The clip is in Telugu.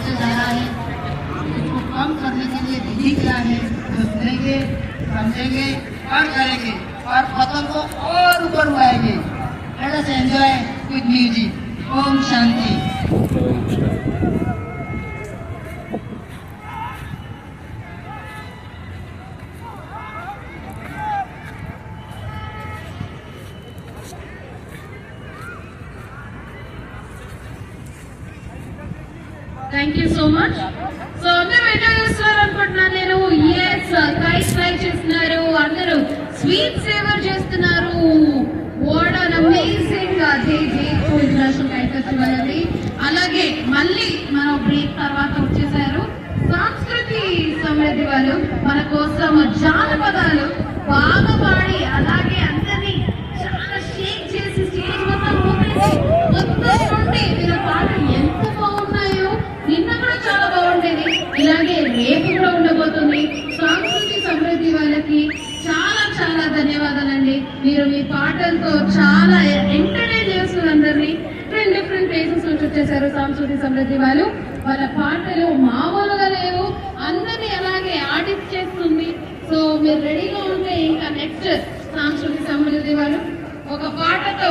बढ़ते जा रहा है, इसको कम करने के लिए विधि क्या है जो सुनेंगे, समझेंगे और करेंगे और पतंग को और ऊपर उड़ाएंगे। Let us enjoy with music. ओम शांति। Thank you so much. So అందరూ ఎంజాయ్ చేస్తున్నారు అనుకుంటున్నాను నేను. ఎస్, కైట్ ఫ్లై చేస్తున్నారు, అందరూ స్వీట్ సేవర్ చేస్తున్నారు. What an amazing day international kite festival అది. అలాగే మళ్ళీ మనం బ్రేక్ తర్వాత వచ్చేసారు సంస్కృతి సమృద్ధి వాళ్ళు మన కోసం జానపదాలు బాగా పాడి అలాగే అందరినీ చాలా షేక్ చేసి స్టేజ్ మొత్తం నుండి వీళ్ళ పాటలు ఎంత బాగున్నాయో. నిన్న కూడా చాలా బాగుండేది, ఇలాగే రేపు కూడా ఉండబోతుంది. సంస్కృతి సమృద్ధి వాళ్ళకి చాలా చాలా ధన్యవాదాలండి. మీరు మీ పాటలతో చాలా ఎంటర్టైన్ చేస్తున్నారు అందరినీ. డిఫరెంట్ ప్లేసెస్ నుంచి వచ్చేసారు సంస్కృతి సమృద్ధి వాళ్ళు. వాళ్ళ పాటలు మామూలుగా లేవు, అందరినీ అలాగే ఆడిచ్చేస్తుంది. సో మీరు రెడీగా ఉంటే ఇంకా నెక్స్ట్ సంస్కృతి సమృద్ధి వాళ్ళు ఒక పాటతో